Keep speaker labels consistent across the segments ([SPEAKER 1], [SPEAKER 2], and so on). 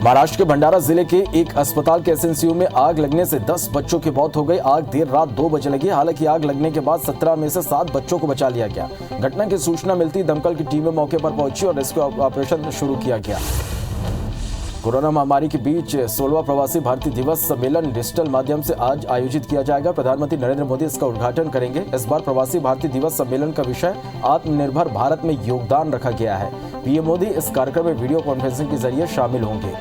[SPEAKER 1] महाराष्ट्र के भंडारा जिले के एक अस्पताल के एसएनसीयू में आग लगने से 10 बच्चों की मौत हो गई। आग देर रात 2 बजे लगी। हालांकि आग लगने के बाद 17 में से 7 बच्चों को बचा लिया गया। घटना की सूचना मिलती दमकल की टीमें मौके पर पहुंची और रेस्क्यू ऑपरेशन शुरू किया गया। कोरोना महामारी के बीच 16वां प्रवासी भारतीय दिवस सम्मेलन डिजिटल माध्यम से आज आयोजित किया जाएगा। प्रधानमंत्री नरेंद्र मोदी इसका उद्घाटन करेंगे। इस बार प्रवासी भारतीय दिवस सम्मेलन का विषय आत्मनिर्भर भारत में योगदान रखा गया है। पीएम मोदी इस कार्यक्रम में वीडियो कॉन्फ्रेंसिंग के जरिए शामिल होंगे।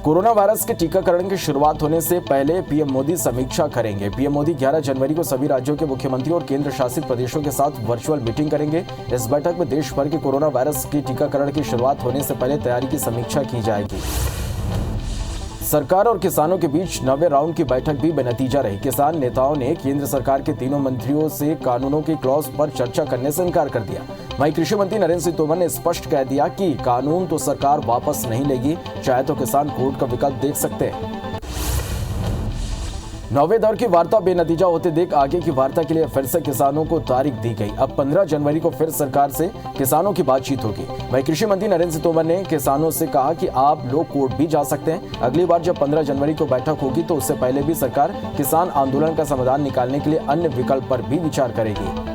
[SPEAKER 1] कोरोना वायरस के टीकाकरण की शुरुआत होने से पहले पीएम मोदी समीक्षा करेंगे। पीएम मोदी 11 जनवरी को सभी राज्यों के मुख्यमंत्रियों और केंद्र शासित प्रदेशों के साथ वर्चुअल मीटिंग करेंगे। इस बैठक में देश भर के कोरोना वायरस के टीकाकरण की शुरुआत होने से पहले तैयारी की समीक्षा की जाएगी। सरकार और किसानों के बीच 9वें राउंड की बैठक भी बेनतीजा रही। किसान नेताओं ने केंद्र सरकार के तीनों मंत्रियों से कानूनों के क्लॉज पर चर्चा करने से इनकार कर दिया। वहीं कृषि मंत्री नरेंद्र सिंह तोमर ने स्पष्ट कह दिया कि कानून तो सरकार वापस नहीं लेगी, चाहे तो किसान कोर्ट का विकल्प देख सकते हैं। 9वें दौर की वार्ता बेनतीजा होते देख आगे की वार्ता के लिए फिर से किसानों को तारीख दी गई। अब 15 जनवरी को फिर सरकार से किसानों की बातचीत होगी। वहीं कृषि मंत्री नरेंद्र सिंह तोमर ने किसानों से कहा कि आप लोग कोर्ट भी जा सकते हैं। अगली बार जब 15 जनवरी को बैठक होगी तो उससे पहले भी सरकार किसान आंदोलन का समाधान निकालने के लिए अन्य विकल्प पर भी विचार करेगी।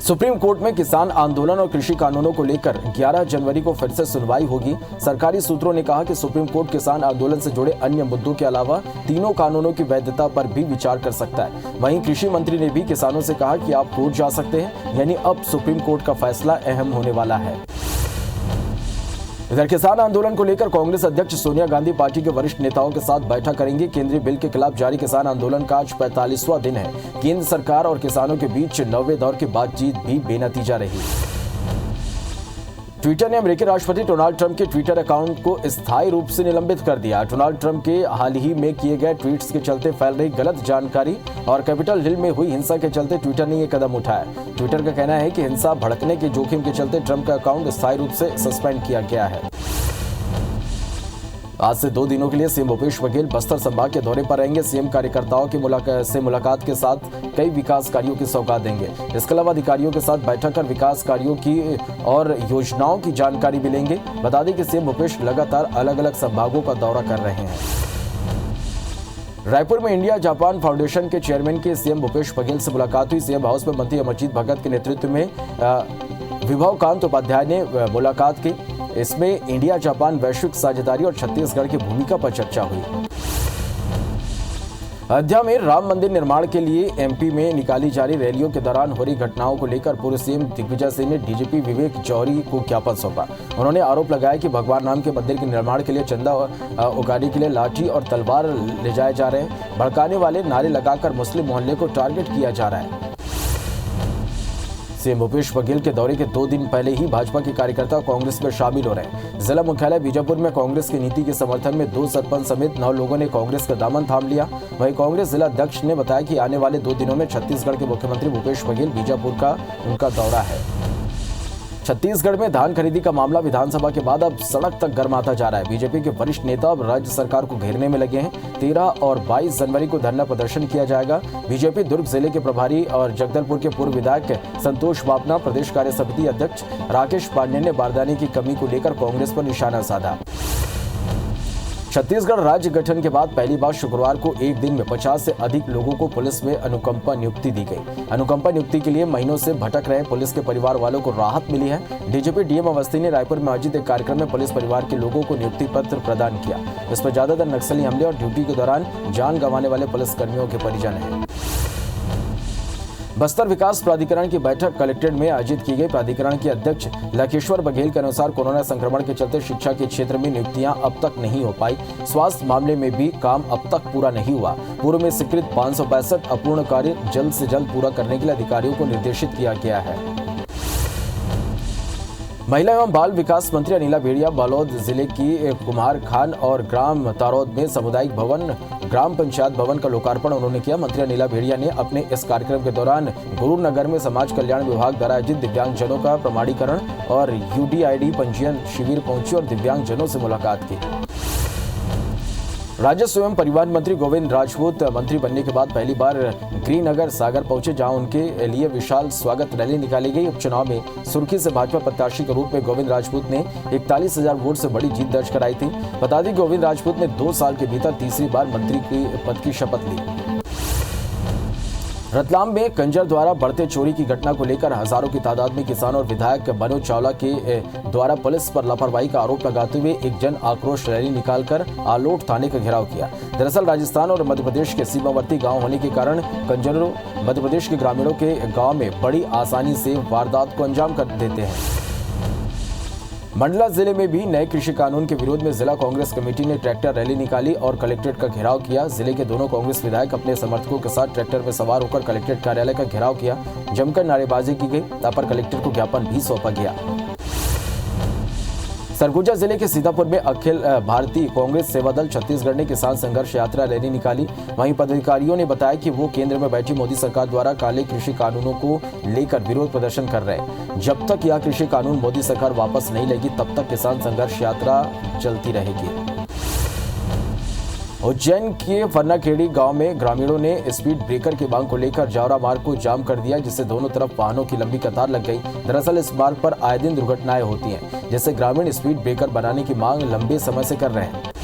[SPEAKER 1] सुप्रीम कोर्ट में किसान आंदोलन और कृषि कानूनों को लेकर 11 जनवरी को फिर से सुनवाई होगी। सरकारी सूत्रों ने कहा कि सुप्रीम कोर्ट किसान आंदोलन से जुड़े अन्य मुद्दों के अलावा तीनों कानूनों की वैधता पर भी विचार कर सकता है। वहीं कृषि मंत्री ने भी किसानों से कहा कि आप कोर्ट जा सकते हैं, यानी अब सुप्रीम कोर्ट का फैसला अहम होने वाला है। इधर किसान आंदोलन को लेकर कांग्रेस अध्यक्ष सोनिया गांधी पार्टी के वरिष्ठ नेताओं के साथ बैठक करेंगी। केंद्रीय बिल के खिलाफ जारी किसान आंदोलन का आज 45वां दिन है। केंद्र सरकार और किसानों के बीच 9वें दौर की बातचीत भी बेनतीजा रही। ट्विटर ने अमेरिकी राष्ट्रपति डोनाल्ड ट्रंप के ट्विटर अकाउंट को स्थायी रूप से निलंबित कर दिया। डोनाल्ड ट्रंप के हाल ही में किए गए ट्वीट्स के चलते फैल रही गलत जानकारी और कैपिटल हिल में हुई हिंसा के चलते ट्विटर ने यह कदम उठाया। ट्विटर का कहना है कि हिंसा भड़कने के जोखिम के चलते ट्रंप का अकाउंट स्थायी रूप से सस्पेंड किया गया है। आज से 2 दिनों के लिए सीएम भूपेश बघेल बस्तर संभाग के दौरे पर रहेंगे। सीएम कार्यकर्ताओं की मुलाकात के साथ कई विकास कार्यों की सौगात देंगे। इसके अलावा अधिकारियों के साथ बैठक कर विकास कार्यों की और योजनाओं की जानकारी भी लेंगे। बता दें कि सीएम भूपेश लगातार अलग अलग संभागों का दौरा कर रहे हैं। रायपुर में इंडिया जापान फाउंडेशन के चेयरमैन की सीएम भूपेश बघेल से मुलाकात हुई। सीएम हाउस में मंत्री अमरजीत भगत के नेतृत्व में विभव कांत उपाध्याय ने मुलाकात की। इसमें इंडिया जापान वैश्विक साझेदारी और छत्तीसगढ़ की भूमिका पर चर्चा हुई। अयोध्या में राम मंदिर निर्माण के लिए एमपी में निकाली जा रही रैलियों के दौरान हो रही घटनाओं को लेकर पूर्व सीएम दिग्विजय सिंह ने डीजीपी विवेक जौहरी को ज्ञापन सौंपा। उन्होंने आरोप लगाया कि भगवान राम के मंदिर के निर्माण के लिए चंदा उगाने के लिए लाठी और तलवार ले जाए जा रहे हैं। भड़काने वाले नारे लगाकर मुस्लिम मोहल्ले को टारगेट किया जा रहा है। सीएम भूपेश बघेल के दौरे के 2 दिन पहले ही भाजपा के कार्यकर्ता कांग्रेस में शामिल हो रहे हैं। जिला मुख्यालय बीजापुर में कांग्रेस की नीति के समर्थन में 2 सरपंच समेत 9 लोगों ने कांग्रेस का दामन थाम लिया। वहीं कांग्रेस जिला अध्यक्ष ने बताया कि आने वाले 2 दिनों में छत्तीसगढ़ के मुख्यमंत्री भूपेश बघेल बीजापुर का उनका दौरा है। छत्तीसगढ़ में धान खरीदी का मामला विधानसभा के बाद अब सड़क तक गर्माता जा रहा है। बीजेपी के वरिष्ठ नेता अब राज्य सरकार को घेरने में लगे हैं। 13 और 22 जनवरी को धरना प्रदर्शन किया जाएगा। बीजेपी दुर्ग जिले के प्रभारी और जगदलपुर के पूर्व विधायक संतोष बापना, प्रदेश कार्य समिति अध्यक्ष राकेश पांडे ने बारदाने की कमी को लेकर कांग्रेस पर निशाना साधा। छत्तीसगढ़ राज्य गठन के बाद पहली बार शुक्रवार को एक दिन में 50 से अधिक लोगों को पुलिस में अनुकंपा नियुक्ति दी गई। अनुकंपा नियुक्ति के लिए महीनों से भटक रहे पुलिस के परिवार वालों को राहत मिली है। डीजीपी डीएम अवस्थी ने रायपुर में आयोजित एक कार्यक्रम में पुलिस परिवार के लोगों को नियुक्ति पत्र प्रदान किया। इस पर ज्यादातर नक्सली हमले और ड्यूटी के दौरान जान गंवाने वाले पुलिसकर्मियों के परिजन हैं। बस्तर विकास प्राधिकरण की बैठक कलेक्ट्रेट में आयोजित की गई। प्राधिकरण के अध्यक्ष लकेश्वर बघेल के अनुसार कोरोना संक्रमण के चलते शिक्षा के क्षेत्र में नियुक्तियां अब तक नहीं हो पाई। स्वास्थ्य मामले में भी काम अब तक पूरा नहीं हुआ। पूर्व में स्वीकृत 562 अपूर्ण कार्य जल्द से जल्द पूरा करने के लिए अधिकारियों को निर्देशित किया गया है। महिला एवं बाल विकास मंत्री अनिला भेड़िया बालोद जिले की कुमार खान और ग्राम तारौद में सामुदायिक भवन ग्राम पंचायत भवन का लोकार्पण उन्होंने किया। मंत्री अनिला भेड़िया ने अपने इस कार्यक्रम के दौरान गुरुनगर में समाज कल्याण विभाग द्वारा आयोजित दिव्यांगजनों का प्रमाणीकरण और यूडीआईडी पंजीयन शिविर पहुंची और दिव्यांगजनों से मुलाकात की। राजस्व एवं परिवहन मंत्री गोविंद राजपूत मंत्री बनने के बाद पहली बार ग्रीनगर सागर पहुंचे, जहां उनके लिए विशाल स्वागत रैली निकाली गई। उपचुनाव में सुर्खी से भाजपा प्रत्याशी के रूप में गोविंद राजपूत ने 41,000 वोट से बड़ी जीत दर्ज कराई थी। बता दें गोविंद राजपूत ने 2 साल के भीतर तीसरी बार मंत्री के पद की शपथ ली। रतलाम में कंजर द्वारा बढ़ते चोरी की घटना को लेकर हजारों की तादाद में किसान और विधायक मनोज चावला के द्वारा पुलिस पर लापरवाही का आरोप लगाते हुए एक जन आक्रोश रैली निकालकर आलोट थाने का घेराव किया। दरअसल राजस्थान और मध्य प्रदेश के सीमावर्ती गांव होने के कारण कंजरों मध्य प्रदेश के ग्रामीणों के गांव में बड़ी आसानी से वारदात को अंजाम कर देते हैं। मंडला जिले में भी नए कृषि कानून के विरोध में जिला कांग्रेस कमेटी ने ट्रैक्टर रैली निकाली और कलेक्ट्रेट का घेराव किया। जिले के दोनों कांग्रेस विधायक अपने समर्थकों के साथ ट्रैक्टर में सवार होकर कलेक्ट्रेट कार्यालय का घेराव किया। जमकर नारेबाजी की गई। अपर कलेक्टर को ज्ञापन भी सौंपा गया। सरगुजा जिले के सीतापुर में अखिल भारतीय कांग्रेस सेवा दल छत्तीसगढ़ ने किसान संघर्ष यात्रा रैली निकाली। वहीं पदाधिकारियों ने बताया कि वो केंद्र में बैठी मोदी सरकार द्वारा काले कृषि कानूनों को लेकर विरोध प्रदर्शन कर रहे हैं। जब तक यह कृषि कानून मोदी सरकार वापस नहीं लेगी तब तक किसान संघर्ष यात्रा चलती रहेगी। उज्जैन के फन्नाखेड़ी गांव में ग्रामीणों ने स्पीड ब्रेकर की मांग को लेकर जावरा मार्ग को जाम कर दिया, जिससे दोनों तरफ वाहनों की लंबी कतार लग गई। दरअसल इस मार्ग पर आए दिन दुर्घटनाएं होती हैं, जिससे ग्रामीण स्पीड ब्रेकर बनाने की मांग लंबे समय से कर रहे हैं।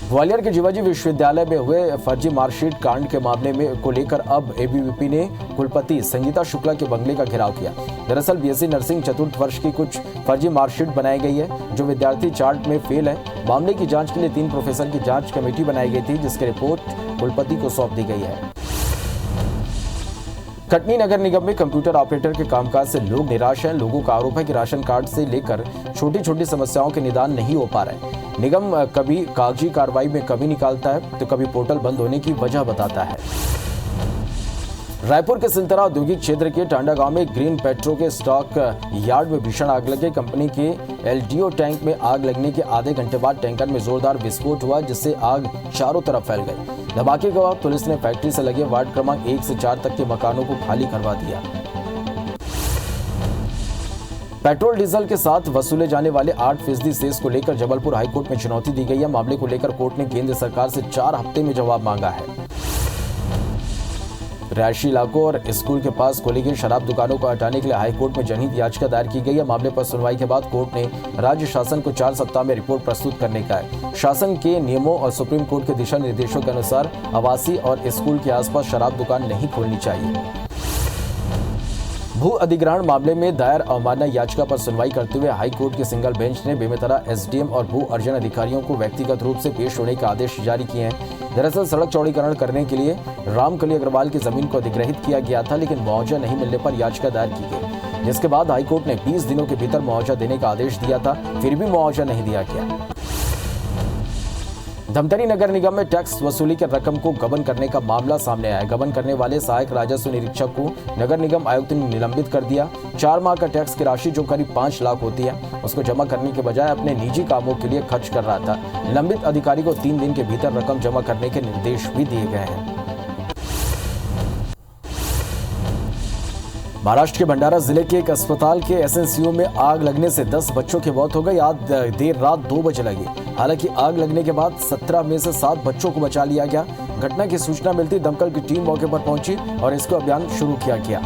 [SPEAKER 1] ग्वालियर के जीवाजी विश्वविद्यालय में हुए फर्जी मार्कशीट कांड के मामले में को लेकर अब एबीवीपी ने कुलपति संगीता शुक्ला के बंगले का घेराव किया। दरअसल बीएससी नर्सिंग चतुर्थ वर्ष की कुछ फर्जी मार्कशीट बनाई गई है, जो विद्यार्थी चार्ट में फेल है। मामले की जांच के लिए 3 प्रोफेसर की जांच कमेटी बनाई गई थी, जिसकी रिपोर्ट कुलपति को सौंप दी गई है। कटनी नगर निगम में कंप्यूटर ऑपरेटर के कामकाज से लोग निराश हैं। लोगों का आरोप है कि राशन कार्ड से लेकर छोटी छोटी समस्याओं के निदान नहीं हो पा रहे। निगम कभी कागजी कार्रवाई में कमी निकालता है तो कभी पोर्टल बंद होने की वजह बताता है। रायपुर के सिलतरा औद्योगिक क्षेत्र के टांडा गांव में ग्रीन पेट्रो के स्टॉक यार्ड में भीषण आग लगी। कंपनी के एलडीओ टैंक में आग लगने के आधे घंटे बाद टैंकर में जोरदार विस्फोट हुआ, जिससे आग चारों तरफ फैल गई। धमाके के बाद पुलिस ने फैक्ट्री से लगे वार्ड क्रमांक 1 से 4 तक के मकानों को खाली करवा दिया। पेट्रोल डीजल के साथ वसूले जाने वाले 8% सेस को लेकर जबलपुर हाईकोर्ट में चुनौती दी गई है। मामले को लेकर कोर्ट ने केंद्र सरकार से 4 हफ्ते में जवाब मांगा है। रिहायशी इलाकों और स्कूल के पास खोली गई शराब दुकानों को हटाने के लिए हाईकोर्ट में जनहित याचिका दायर की गई है। मामले पर सुनवाई के बाद कोर्ट ने राज्य शासन को 4 सप्ताह में रिपोर्ट प्रस्तुत करने का है। शासन के नियमों और सुप्रीम कोर्ट के दिशा निर्देशों के अनुसार आवासीय और स्कूल के आसपास शराब दुकान नहीं खोलनी चाहिए। भू अधिग्रहण मामले में दायर अवमानना याचिका पर सुनवाई करते हुए हाई कोर्ट के सिंगल बेंच ने बेमेतरा एसडीएम और भू अर्जन अधिकारियों को व्यक्तिगत रूप से पेश होने के आदेश जारी किए हैं। दरअसल सड़क चौड़ीकरण करने के लिए रामकली अग्रवाल की जमीन को अधिग्रहित किया गया था, लेकिन मुआवजा नहीं मिलने पर याचिका दायर की गई, जिसके बाद हाईकोर्ट ने 20 दिनों के भीतर मुआवजा देने का आदेश दिया था, फिर भी मुआवजा नहीं दिया गया। धमतरी नगर निगम में टैक्स वसूली की रकम को गबन करने का मामला सामने आया है। गबन करने वाले सहायक राजस्व निरीक्षक को नगर निगम आयुक्त ने निलंबित कर दिया। 4 माह का टैक्स की राशि जो करीब 5 लाख होती है, उसको जमा करने के बजाय अपने निजी कामों के लिए खर्च कर रहा था। निलंबित अधिकारी को 3 दिन के भीतर रकम जमा करने के निर्देश भी दिए गए हैं। महाराष्ट्र के भंडारा जिले के एक अस्पताल के एसएनसीयू में आग लगने से 10 बच्चों की मौत हो गई। आज देर रात 2 बजे लगी। हालांकि आग लगने के बाद 17 में से 7 बच्चों को बचा लिया गया। घटना की सूचना मिलती दमकल की टीम मौके पर पहुंची और इसको अभियान शुरू किया गया।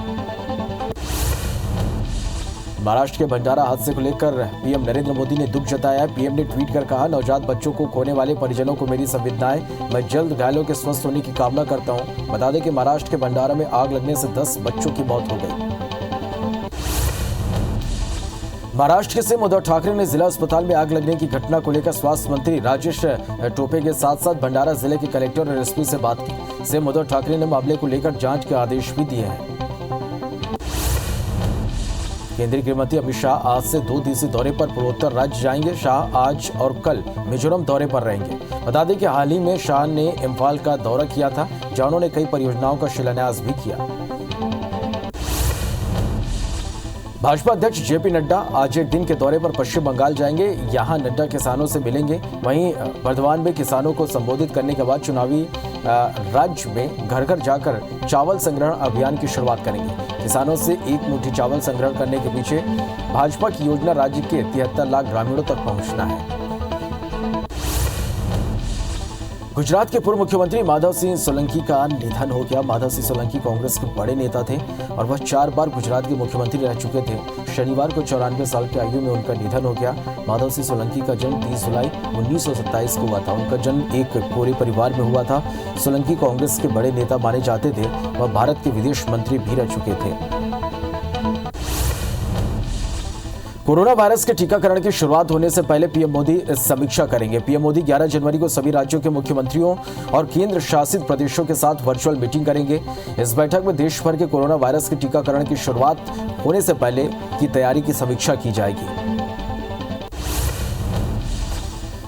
[SPEAKER 1] महाराष्ट्र के भंडारा हादसे को लेकर पीएम नरेंद्र मोदी ने दुख जताया है। पीएम ने ट्वीट कर कहा, नवजात बच्चों को खोने वाले परिजनों को मेरी संवेदनाएं। मैं जल्द घायलों के स्वस्थ होने की कामना करता हूं। बता दें कि महाराष्ट्र के भंडारा में आग लगने से 10 बच्चों की मौत हो गई। महाराष्ट्र के सीएम उद्धव ठाकरे ने जिला अस्पताल में आग लगने की घटना को लेकर स्वास्थ्य मंत्री राजेश टोपे के साथ साथ भंडारा जिले के कलेक्टर और एसपी से बात की। सीएम उद्धव ठाकरे ने मामले को लेकर जांच के आदेश भी दिए हैं। केंद्रीय गृह मंत्री अमित शाह आज से 2 दिवसीय दौरे पर पूर्वोत्तर राज्य जाएंगे। शाह आज और कल मिजोरम दौरे पर रहेंगे। बता दें कि हाल ही में शाह ने इम्फाल का दौरा किया था, जहां उन्होंने कई परियोजनाओं का शिलान्यास भी किया। भाजपा अध्यक्ष जेपी नड्डा आज एक दिन के दौरे पर पश्चिम बंगाल जाएंगे। यहां नड्डा किसानों से मिलेंगे। वहीं बर्धमान में किसानों को संबोधित करने के बाद चुनावी राज्य में घर घर जाकर चावल संग्रहण अभियान की शुरुआत करेंगे। किसानों से एक मुट्ठी चावल संग्रहण करने के पीछे भाजपा की योजना राज्य के 73 लाख ग्रामीणों तक पहुंचना है। गुजरात के पूर्व मुख्यमंत्री माधव सिंह सोलंकी का निधन हो गया। माधव सिंह सोलंकी कांग्रेस के बड़े नेता थे और वह 4 बार गुजरात के मुख्यमंत्री रह चुके थे। शनिवार को 94 साल की आयु में उनका निधन हो गया। माधव सिंह सोलंकी का जन्म 30 जुलाई 1927 को हुआ था। उनका जन्म एक कोरे परिवार में हुआ था। सोलंकी कांग्रेस के बड़े नेता माने जाते थे। वह भारत के विदेश मंत्री भी रह चुके थे। कोरोना वायरस के टीकाकरण की शुरुआत होने से पहले पीएम मोदी समीक्षा करेंगे। पीएम मोदी 11 जनवरी को सभी राज्यों के मुख्यमंत्रियों और केंद्र शासित प्रदेशों के साथ वर्चुअल मीटिंग करेंगे। इस बैठक में देश भर के कोरोना वायरस के टीकाकरण की शुरुआत होने से पहले की तैयारी की समीक्षा की जाएगी।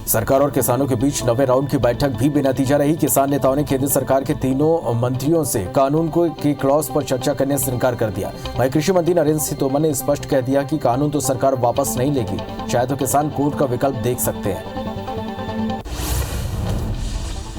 [SPEAKER 1] सरकार और किसानों के बीच 9वें राउंड की बैठक भी बेनतीजा रही। किसान नेताओं ने केंद्र सरकार के तीनों मंत्रियों से कानून की क्लॉज पर चर्चा करने से इनकार कर दिया। वहीं कृषि मंत्री नरेंद्र सिंह तोमर ने स्पष्ट कह दिया कि कानून तो सरकार वापस नहीं लेगी, चाहे तो किसान कोर्ट का विकल्प देख सकते हैं।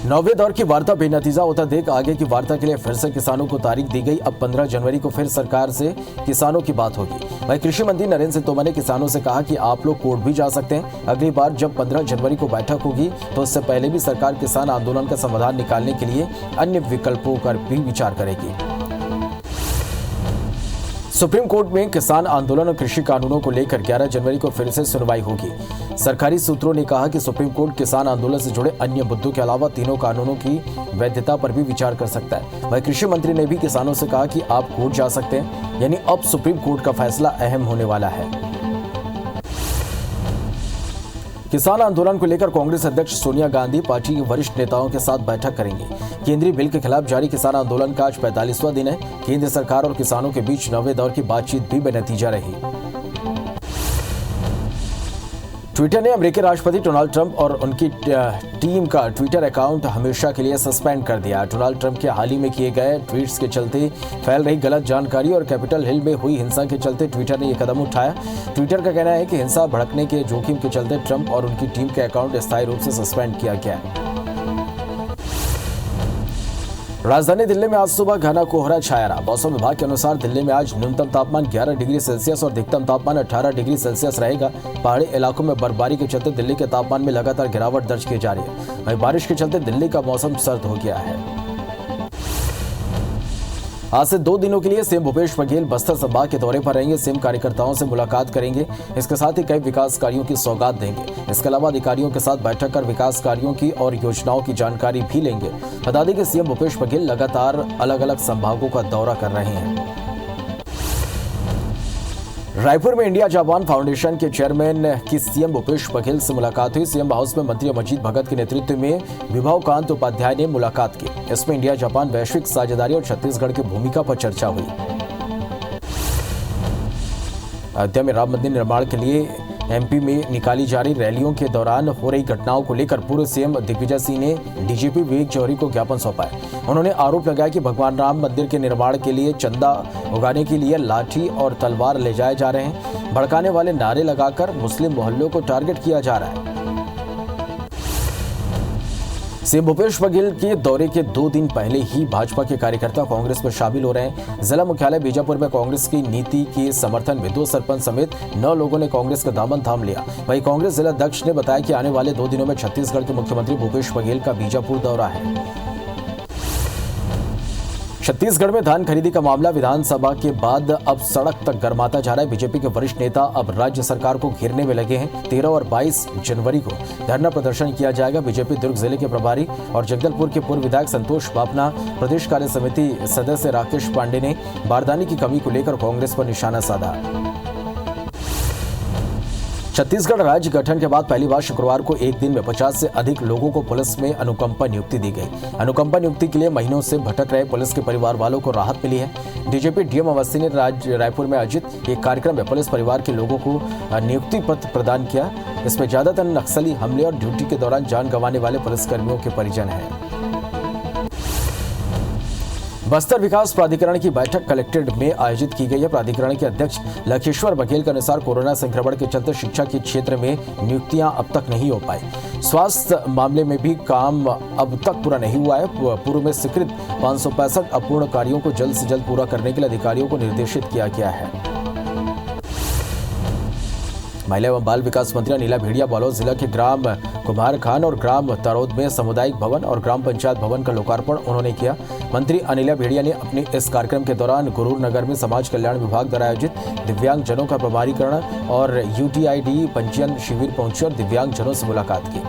[SPEAKER 1] 9वें दौर की वार्ता बेनतीजा होता देख आगे की वार्ता के लिए फिर से किसानों को तारीख दी गई। अब 15 जनवरी को फिर सरकार से किसानों की बात होगी। वहीं कृषि मंत्री नरेंद्र सिंह तोमर ने किसानों से कहा कि आप लोग कोर्ट भी जा सकते हैं। अगली बार जब 15 जनवरी को बैठक होगी तो उससे पहले भी सरकार किसान आंदोलन का समाधान निकालने के लिए अन्य विकल्पों पर भी विचार करेगी। सुप्रीम कोर्ट में किसान आंदोलन और कृषि कानूनों को लेकर 11 जनवरी को फिर से सुनवाई होगी। सरकारी सूत्रों ने कहा कि सुप्रीम कोर्ट किसान आंदोलन से जुड़े अन्य मुद्दों के अलावा तीनों कानूनों की वैधता पर भी विचार कर सकता है। वहीं कृषि मंत्री ने भी किसानों से कहा कि आप कोर्ट जा सकते हैं, यानी अब सुप्रीम कोर्ट का फैसला अहम होने वाला है। किसान आंदोलन को लेकर कांग्रेस अध्यक्ष सोनिया गांधी पार्टी के वरिष्ठ नेताओं के साथ बैठक करेंगी। केंद्रीय बिल के खिलाफ जारी किसान आंदोलन का आज 45वां दिन है। केंद्र सरकार और किसानों के बीच 9वें दौर की बातचीत भी बेनतीजा रही। ट्विटर ने अमेरिकी राष्ट्रपति डोनाल्ड ट्रंप और उनकी टीम का ट्विटर अकाउंट हमेशा के लिए सस्पेंड कर दिया। डोनाल्ड ट्रंप के हाल ही में किए गए ट्वीट्स के चलते फैल रही गलत जानकारी और कैपिटल हिल में हुई हिंसा के चलते ट्विटर ने यह कदम उठाया। ट्विटर का कहना है कि हिंसा भड़कने के जोखिम के चलते ट्रंप और उनकी टीम के अकाउंट स्थायी रूप से सस्पेंड किया गया है। राजधानी दिल्ली में आज सुबह घना कोहरा छाया रहा। मौसम विभाग के अनुसार दिल्ली में आज न्यूनतम तापमान 11 डिग्री सेल्सियस और अधिकतम तापमान 18 डिग्री सेल्सियस रहेगा। पहाड़ी इलाकों में बर्फबारी के चलते दिल्ली के तापमान में लगातार गिरावट दर्ज की जा रही है। वहीं बारिश के चलते दिल्ली का मौसम सर्द हो गया है। आज से 2 दिनों के लिए सीएम भूपेश बघेल बस्तर संभाग के दौरे पर रहेंगे। सीएम कार्यकर्ताओं से मुलाकात करेंगे। इसके साथ ही कई विकास कार्यों की सौगात देंगे। इसके अलावा अधिकारियों के साथ बैठक कर विकास कार्यों की और योजनाओं की जानकारी भी लेंगे। बता दें कि सीएम भूपेश बघेल लगातार अलग अलग संभागों का दौरा कर रहे हैं। रायपुर में इंडिया जापान फाउंडेशन के चेयरमैन की सीएम भूपेश बघेल से मुलाकात हुई। सीएम हाउस में मंत्री अमरजीत भगत के नेतृत्व में विभवकांत उपाध्याय ने मुलाकात की। इसमें इंडिया जापान वैश्विक साझेदारी और छत्तीसगढ़ की भूमिका पर चर्चा हुई। अयोध्या में राम मंदिर निर्माण के लिए एमपी में निकाली जा रही रैलियों के दौरान हो रही घटनाओं को लेकर पूर्व सीएम दिग्विजय सिंह ने डीजीपी विवेक जौहरी को ज्ञापन सौंपा है। उन्होंने आरोप लगाया कि भगवान राम मंदिर के निर्माण के लिए चंदा उगाने के लिए लाठी और तलवार ले जाए जा रहे हैं। भड़काने वाले नारे लगाकर मुस्लिम मोहल्लों को टारगेट किया जा रहा है। सीएम भूपेश बघेल के दौरे के 2 दिन पहले ही भाजपा के कार्यकर्ता कांग्रेस में शामिल हो रहे हैं। जिला मुख्यालय बीजापुर में कांग्रेस की नीति के समर्थन में 2 सरपंच समेत 9 लोगों ने कांग्रेस का दामन थाम लिया। वहीं कांग्रेस जिला अध्यक्ष ने बताया कि आने वाले 2 दिनों में छत्तीसगढ़ के मुख्यमंत्री भूपेश बघेल का बीजापुर दौरा है। छत्तीसगढ़ में धान खरीदी का मामला विधानसभा के बाद अब सड़क तक गर्माता जा रहा है। बीजेपी के वरिष्ठ नेता अब राज्य सरकार को घेरने में लगे हैं। 13 और 22 जनवरी को धरना प्रदर्शन किया जाएगा। बीजेपी दुर्ग जिले के प्रभारी और जगदलपुर के पूर्व विधायक संतोष बापना, प्रदेश कार्य समिति सदस्य राकेश पांडे ने बारदाने की कमी को लेकर कांग्रेस पर निशाना साधा। छत्तीसगढ़ राज्य गठन के बाद पहली बार शुक्रवार को एक दिन में 50 से अधिक लोगों को पुलिस में अनुकंपा नियुक्ति दी गई। अनुकंपा नियुक्ति के लिए महीनों से भटक रहे पुलिस के परिवार वालों को राहत मिली है। डीजीपी डीएम अवस्थी ने रायपुर में आयोजित एक कार्यक्रम में पुलिस परिवार के लोगों को नियुक्ति पत्र प्रदान किया। इसमें ज्यादातर नक्सली हमले और ड्यूटी के दौरान जान गंवाने वाले पुलिसकर्मियों के परिजन हैं। बस्तर विकास प्राधिकरण की बैठक कलेक्ट्रेट में आयोजित की गई है। प्राधिकरण के अध्यक्ष लखेश्वर बघेल के अनुसार कोरोना संक्रमण के चलते शिक्षा के क्षेत्र में नियुक्तियां अब तक नहीं हो पाई। स्वास्थ्य मामले में भी काम अब तक पूरा नहीं हुआ है। पूर्व में स्वीकृत 565 अपूर्ण कार्यों को जल्द से जल्द पूरा करने के लिए अधिकारियों को निर्देशित किया गया है। महिला एवं बाल विकास मंत्री अनिला भेड़िया बालोद जिला के ग्राम कुमार खान और ग्राम तारोद में सामुदायिक भवन और ग्राम पंचायत भवन का लोकार्पण उन्होंने किया। मंत्री अनिला भेड़िया ने अपने इस कार्यक्रम के दौरान गुरूर नगर में समाज कल्याण विभाग द्वारा आयोजित दिव्यांग जनों का प्रमाणीकरण और UTID पंजीयन शिविर पहुंचे और दिव्यांग जनों से मुलाकात की।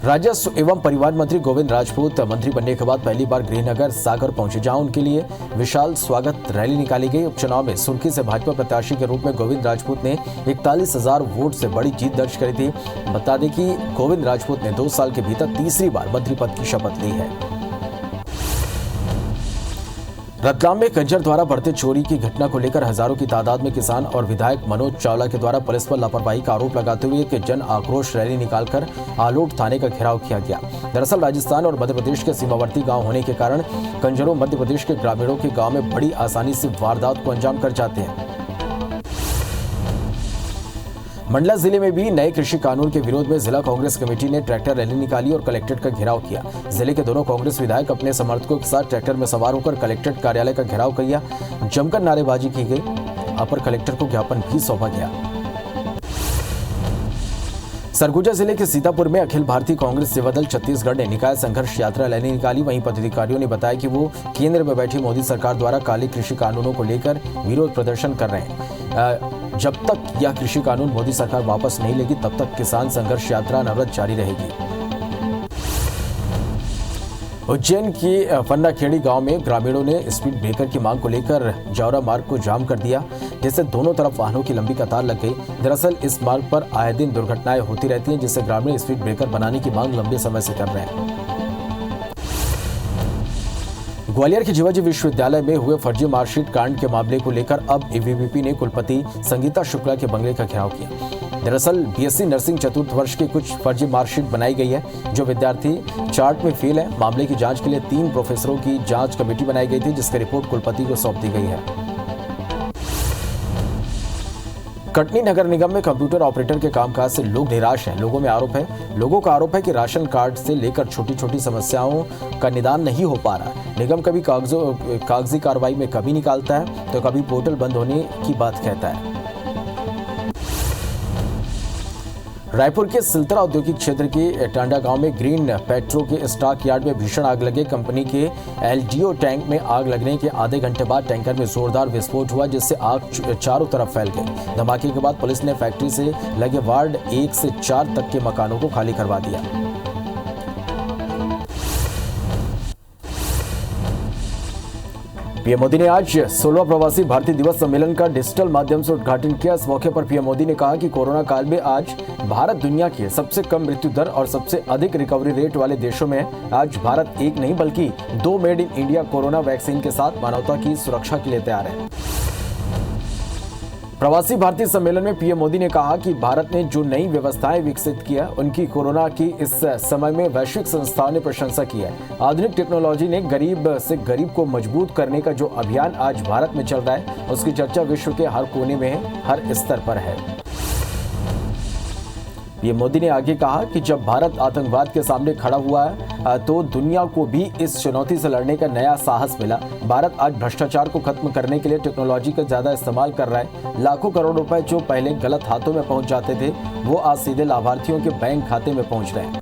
[SPEAKER 1] राजस्व एवं परिवहन मंत्री गोविंद राजपूत मंत्री बनने के बाद पहली बार गृहनगर सागर पहुंचे, जहां उनके लिए विशाल स्वागत रैली निकाली गई। उपचुनाव में सुर्खी से भाजपा प्रत्याशी के रूप में गोविंद राजपूत ने 41,000 वोट से बड़ी जीत दर्ज करी थी। बता दें कि गोविंद राजपूत ने 2 साल के भीतर तीसरी बार मंत्री पद की शपथ ली है। रतलाम में कंजर द्वारा बढ़ते चोरी की घटना को लेकर हजारों की तादाद में किसान और विधायक मनोज चावला के द्वारा पुलिस पर लापरवाही का आरोप लगाते हुए एक जन आक्रोश रैली निकालकर आलोट थाने का घेराव किया गया। दरअसल राजस्थान और मध्य प्रदेश के सीमावर्ती गांव होने के कारण कंजरों मध्य प्रदेश के ग्रामीणों के गांव में बड़ी आसानी से वारदात को अंजाम कर जाते हैं। मंडला जिले में भी नए कृषि कानून के विरोध में जिला कांग्रेस कमेटी ने ट्रैक्टर रैली निकाली और कलेक्ट्रेट का घेराव किया। जिले के दोनों कांग्रेस विधायक अपने समर्थकों के साथ ट्रैक्टर में सवार होकर कलेक्ट्रेट कार्यालय का घेराव किया। जमकर नारेबाजी की गई। अपर कलेक्टर को ज्ञापन भी सौंपा गया। सरगुजा जिले के सीतापुर में अखिल भारतीय कांग्रेस सेवा दल छत्तीसगढ़ ने निकाय संघर्ष यात्रा रैली निकाली। वहीं पदाधिकारियों ने बताया कि वो केंद्र में बैठी मोदी सरकार द्वारा काले कृषि कानूनों को लेकर विरोध प्रदर्शन कर रहे हैं। जब तक यह कृषि कानून मोदी सरकार वापस नहीं लेगी तब तक किसान संघर्ष यात्रा अनवरत जारी रहेगी। उज्जैन की फन्नाखेड़ी गांव में ग्रामीणों ने स्पीड ब्रेकर की मांग को लेकर जौरा मार्ग को जाम कर दिया, जिससे दोनों तरफ वाहनों की लंबी कतार लग गई। दरअसल इस मार्ग पर आए दिन दुर्घटनाएं होती रहती हैं, जिससे ग्रामीण स्पीड ब्रेकर बनाने की मांग लंबे समय से कर रहे हैं। ग्वालियर के शिवाजी विश्वविद्यालय में हुए फर्जी मार्कशीट कांड के मामले को लेकर अब एबीवीपी ने कुलपति संगीता शुक्ला के बंगले का घेराव किया। दरअसल बीएससी नर्सिंग चतुर्थ वर्ष की कुछ फर्जी मार्कशीट बनाई गई है, जो विद्यार्थी चार्ट में फेल है। मामले की जांच के लिए 3 प्रोफेसरों की जांच कमेटी बनाई गई थी, जिसकी रिपोर्ट कुलपति को सौंप दी गई है। कटनी नगर निगम में कंप्यूटर ऑपरेटर के कामकाज से लोग निराश हैं। लोगों का आरोप है कि राशन कार्ड से लेकर छोटी छोटी समस्याओं का निदान नहीं हो पा रहा। निगम कभी कागजी कार्रवाई में कमी निकालता है तो कभी पोर्टल बंद होने की बात कहता है। रायपुर के सिलतरा औद्योगिक क्षेत्र के टांडा गांव में ग्रीन पेट्रो के स्टॉक यार्ड में भीषण आग लगे। कंपनी के एलडीओ टैंक में आग लगने के आधे घंटे बाद टैंकर में जोरदार विस्फोट हुआ, जिससे आग चारों तरफ फैल गई। धमाके के बाद पुलिस ने फैक्ट्री से लगे वार्ड 1 से 4 तक के मकानों को खाली करवा दिया। पीएम मोदी ने आज 16वां प्रवासी भारतीय दिवस सम्मेलन का डिजिटल माध्यम से उद्घाटन किया। इस मौके पर पीएम मोदी ने कहा कि कोरोना काल में आज भारत दुनिया के सबसे कम मृत्यु दर और सबसे अधिक रिकवरी रेट वाले देशों में है। आज भारत एक नहीं बल्कि 2 made in India corona vaccine के साथ मानवता की सुरक्षा के लिए तैयार है। प्रवासी भारतीय सम्मेलन में पीएम मोदी ने कहा कि भारत ने जो नई व्यवस्थाएं विकसित की है, उनकी कोरोना की इस समय में वैश्विक संस्थाओं ने प्रशंसा की है। आधुनिक टेक्नोलॉजी ने गरीब से गरीब को मजबूत करने का जो अभियान आज भारत में चल रहा है, उसकी चर्चा विश्व के हर कोने में है, हर स्तर पर है। पीएम मोदी ने आगे कहा कि जब भारत आतंकवाद के सामने खड़ा हुआ है तो दुनिया को भी इस चुनौती से लड़ने का नया साहस मिला। भारत आज भ्रष्टाचार को खत्म करने के लिए टेक्नोलॉजी का ज्यादा इस्तेमाल कर रहा है। लाखों करोड़ रुपए जो पहले गलत हाथों में पहुंच जाते थे, वो आज सीधे लाभार्थियों के बैंक खाते में पहुंच रहे हैं।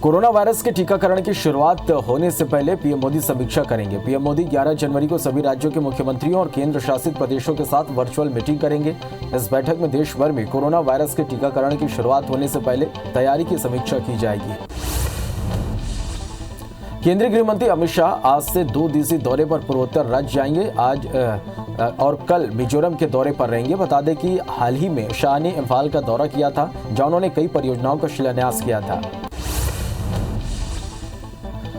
[SPEAKER 1] कोरोना वायरस के टीकाकरण की शुरुआत होने से पहले पीएम मोदी समीक्षा करेंगे। पीएम मोदी 11 जनवरी को सभी राज्यों के मुख्यमंत्रियों और केंद्र शासित प्रदेशों के साथ वर्चुअल मीटिंग करेंगे। इस बैठक में देश भर में कोरोना वायरस के टीकाकरण की शुरुआत होने से पहले तैयारी की समीक्षा की जाएगी। केंद्रीय गृह मंत्री अमित शाह आज से 2 दिवसीय दौरे पर पूर्वोत्तर राज्य जाएंगे। आज और कल मिजोरम के दौरे पर रहेंगे। बता दें कि हाल ही में शाह ने इम्फाल का दौरा किया था, जहां उन्होंने कई परियोजनाओं का शिलान्यास किया था।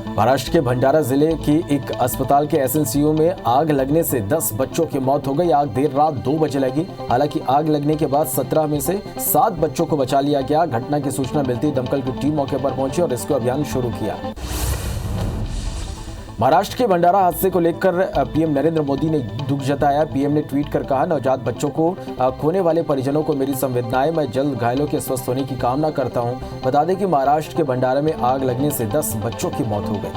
[SPEAKER 1] महाराष्ट्र के भंडारा जिले की एक अस्पताल के एसएनसीयू में आग लगने से 10 बच्चों की मौत हो गई। आग देर रात 2 बजे लगी। हालांकि आग लगने के बाद 17 में से 7 बच्चों को बचा लिया गया। घटना की सूचना मिलती दमकल की टीम मौके पर पहुंची और रेस्क्यू अभियान शुरू किया। महाराष्ट्र के भंडारा हादसे को लेकर पीएम नरेंद्र मोदी ने दुख जताया। पीएम ने ट्वीट कर कहा, नवजात बच्चों को खोने वाले परिजनों को मेरी संवेदनाएं। मैं जल्द घायलों के स्वस्थ होने की कामना करता हूं। बता दें कि महाराष्ट्र के भंडारा में आग लगने से 10 बच्चों की मौत हो गई।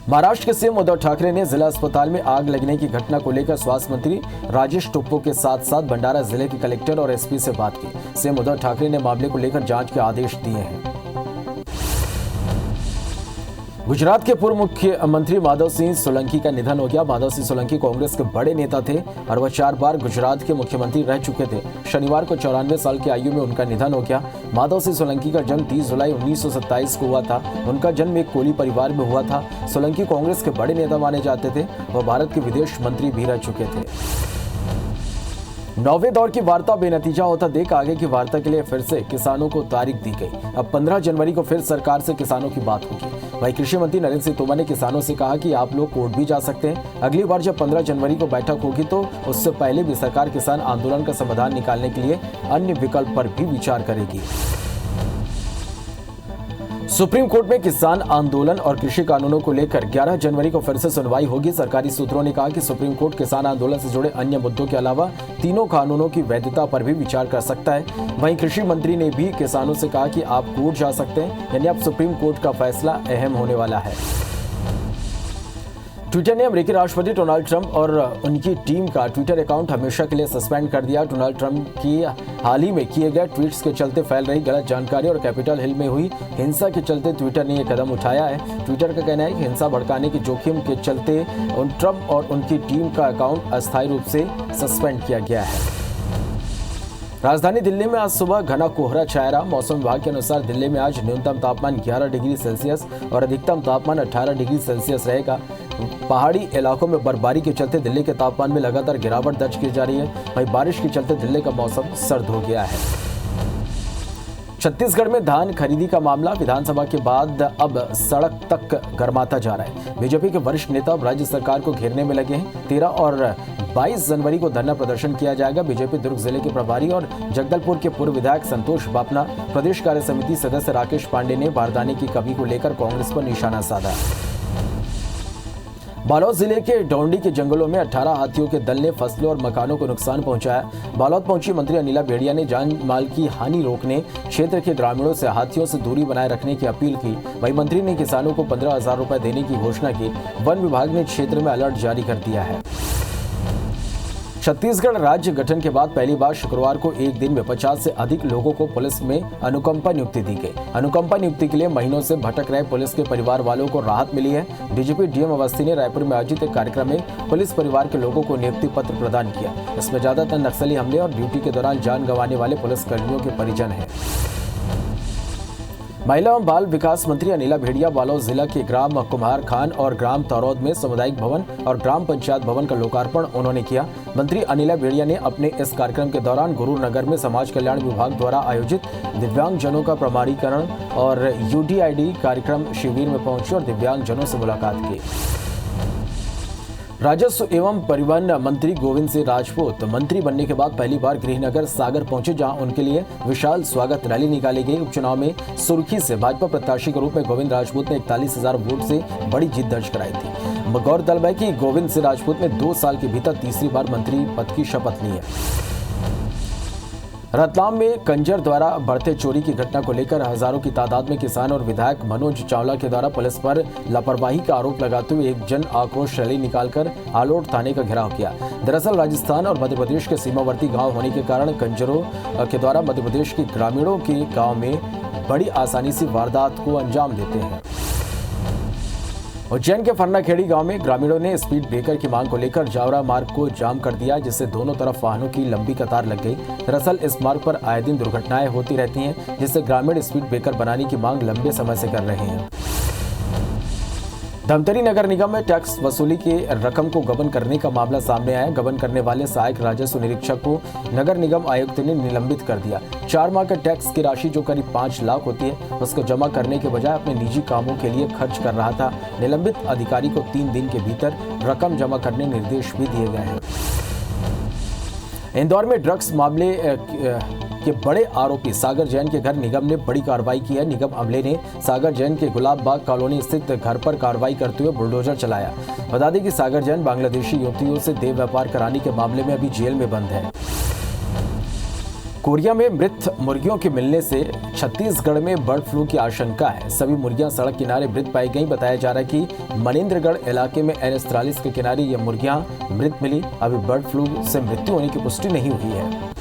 [SPEAKER 1] महाराष्ट्र के सीएम उद्धव ठाकरे ने जिला अस्पताल में आग लगने की घटना को लेकर स्वास्थ्य मंत्री राजेश टोप्पो के साथ साथ भंडारा जिले के कलेक्टर और एसपी से बात की। सीएम उद्धव ठाकरे ने मामले को लेकर जांच के आदेश दिए हैं। गुजरात के पूर्व मुख्यमंत्री माधव सिंह सोलंकी का निधन हो गया। माधव सिंह सोलंकी कांग्रेस के बड़े नेता थे और वह 4 बार गुजरात के मुख्यमंत्री रह चुके थे। शनिवार को 94 साल की आयु में उनका निधन हो गया। माधव सिंह सोलंकी का जन्म 30 जुलाई 1927 को हुआ था। उनका जन्म एक कोली परिवार में हुआ था। सोलंकी कांग्रेस के बड़े नेता माने जाते थे। वह भारत के विदेश मंत्री भी रह चुके थे। 9वें दौर की वार्ता बेनतीजा होता देख आगे की वार्ता के लिए फिर से किसानों को तारीख दी गई। अब 15 जनवरी को फिर सरकार से किसानों की बात होगी। वहीं कृषि मंत्री नरेंद्र सिंह तोमर ने किसानों से कहा कि आप लोग कोर्ट भी जा सकते हैं। अगली बार जब 15 जनवरी को बैठक होगी तो उससे पहले भी सरकार किसान आंदोलन का समाधान निकालने के लिए अन्य विकल्प पर भी विचार करेगी। सुप्रीम कोर्ट में किसान आंदोलन और कृषि कानूनों को लेकर 11 जनवरी को फिर से सुनवाई होगी। सरकारी सूत्रों ने कहा कि सुप्रीम कोर्ट किसान आंदोलन से जुड़े अन्य मुद्दों के अलावा तीनों कानूनों की वैधता पर भी विचार कर सकता है। वहीं कृषि मंत्री ने भी किसानों से कहा कि आप कोर्ट जा सकते हैं, यानी अब सुप्रीम कोर्ट का फैसला अहम होने वाला है। ट्विटर ने अमेरिकी राष्ट्रपति डोनाल्ड ट्रंप और उनकी टीम का ट्विटर अकाउंट हमेशा के लिए सस्पेंड कर दिया। डोनाल्ड ट्रंप की हाल ही में किए गए ट्वीट्स के चलते फैल रही गलत जानकारी और कैपिटल हिल में हुई हिंसा के चलते ट्विटर ने यह कदम उठाया है। ट्विटर का कहना है कि हिंसा भड़काने के जोखिम के चलते ट्रंप और उनकी टीम का अकाउंट अस्थायी रूप से सस्पेंड किया गया है। राजधानी दिल्ली में आज सुबह घना कोहरा छाया रहा। मौसम विभाग के अनुसार दिल्ली में आज न्यूनतम तापमान 11 डिग्री सेल्सियस और अधिकतम तापमान 18 डिग्री सेल्सियस रहेगा। पहाड़ी इलाकों में बर्फबारी के चलते दिल्ली के तापमान में लगातार गिरावट दर्ज की जा रही है। वहीं बारिश के चलते दिल्ली का मौसम सर्द हो गया है। छत्तीसगढ़ में धान खरीदी का मामला विधानसभा के बाद अब सड़क तक गर्माता जा रहा है। बीजेपी के वरिष्ठ नेता अब राज्य सरकार को घेरने में लगे हैं। 13 और 22 जनवरी को धरना प्रदर्शन किया जाएगा। बीजेपी दुर्ग जिले के प्रभारी और जगदलपुर के पूर्व विधायक संतोष बापना, प्रदेश कार्य समिति सदस्य राकेश पांडे ने बारदाने की कमी को लेकर कांग्रेस पर निशाना साधा। बालोद जिले के डौंडी के जंगलों में 18 हाथियों के दल ने फसलों और मकानों को नुकसान पहुंचाया। बालोद पहुंची मंत्री अनिला भेड़िया ने जान माल की हानि रोकने क्षेत्र के ग्रामीणों से हाथियों से दूरी बनाए रखने की अपील की। वहीं मंत्री ने किसानों को 15,000 रुपए देने की घोषणा की। वन विभाग ने क्षेत्र में अलर्ट जारी कर दिया है। छत्तीसगढ़ राज्य गठन के बाद पहली बार शुक्रवार को एक दिन में 50 से अधिक लोगों को पुलिस में अनुकंपा नियुक्ति दी गई। अनुकंपा नियुक्ति के लिए महीनों से भटक रहे पुलिस के परिवार वालों को राहत मिली है। डीजीपी डीएम अवस्थी ने रायपुर में आयोजित एक कार्यक्रम में पुलिस परिवार के लोगों को नियुक्ति पत्र प्रदान किया। इसमें ज्यादातर नक्सली हमले और ड्यूटी के दौरान जान गंवाने वाले पुलिस कर्मियों के परिजन हैं। महिला एवं बाल विकास मंत्री अनिला भेड़िया बालोद जिला के ग्राम कुम्हार खान और ग्राम तौरौद में सामुदायिक भवन और ग्राम पंचायत भवन का लोकार्पण उन्होंने किया। मंत्री अनिला भेड़िया ने अपने इस कार्यक्रम के दौरान गुरुनगर में समाज कल्याण विभाग द्वारा आयोजित दिव्यांगजनों का प्रमाणीकरण और यूडीआईडी कार्यक्रम शिविर में पहुंची और दिव्यांगजनों से मुलाकात की। राजस्व एवं परिवहन मंत्री गोविंद सिंह राजपूत मंत्री बनने के बाद पहली बार गृहनगर सागर पहुंचे, जहां उनके लिए विशाल स्वागत रैली निकाली गई। उपचुनाव में सुर्खी से भाजपा प्रत्याशी के रूप में गोविंद राजपूत ने 41,000 वोट से बड़ी जीत दर्ज कराई थी। गौरतलब है कि गोविंद सिंह राजपूत ने 2 साल के भीतर तीसरी बार मंत्री पद की शपथ ली है। रतलाम में कंजर द्वारा बढ़ते चोरी की घटना को लेकर हजारों की तादाद में किसान और विधायक मनोज चावला के द्वारा पुलिस पर लापरवाही का आरोप लगाते हुए एक जन आक्रोश रैली निकालकर आलोट थाने का घेराव किया। दरअसल राजस्थान और मध्य प्रदेश के सीमावर्ती गांव होने के कारण कंजरों के द्वारा मध्य प्रदेश के ग्रामीणों के गांव में बड़ी आसानी से वारदात को अंजाम देते हैं। उज्जैन के फरनाखेड़ी गांव में ग्रामीणों ने स्पीड ब्रेकर की मांग को लेकर जावरा मार्ग को जाम कर दिया, जिससे दोनों तरफ वाहनों की लंबी कतार लग गई। दरअसल इस मार्ग पर आए दिन दुर्घटनाएं होती रहती हैं, जिससे ग्रामीण स्पीड ब्रेकर बनाने की मांग लंबे समय से कर रहे हैं। धमतरी नगर निगम में टैक्स वसूली की रकम को गबन करने का मामला सामने आया। गबन करने वाले सहायक राजस्व निरीक्षक को नगर निगम आयुक्त ने निलंबित कर दिया। 4 माह का टैक्स की राशि जो करीब 5 लाख होती है, उसको जमा करने के बजाय अपने निजी कामों के लिए खर्च कर रहा था। निलंबित अधिकारी को 3 दिन के भीतर रकम जमा करने निर्देश भी दिए गए हैं। इंदौर में ड्रग्स मामले के बड़े आरोपी सागर जैन के घर निगम ने बड़ी कार्रवाई की है। निगम अमले ने सागर जैन के गुलाब बाग कॉलोनी स्थित घर पर कार्रवाई करते हुए बुलडोजर चलाया। बता दें कि सागर जैन बांग्लादेशी युवतियों से देह व्यापार कराने के मामले में अभी जेल में बंद है। कोरिया में मृत मुर्गियों के मिलने से छत्तीसगढ़ में बर्ड फ्लू की आशंका है। सभी मुर्गियां सड़क किनारे मृत पाई गई। बताया जा रहा है कि मनेंद्रगढ़ इलाके में NH-43 के किनारे ये मुर्गियां मृत मिली। अभी बर्ड फ्लू से मृत्यु होने की पुष्टि नहीं हुई है।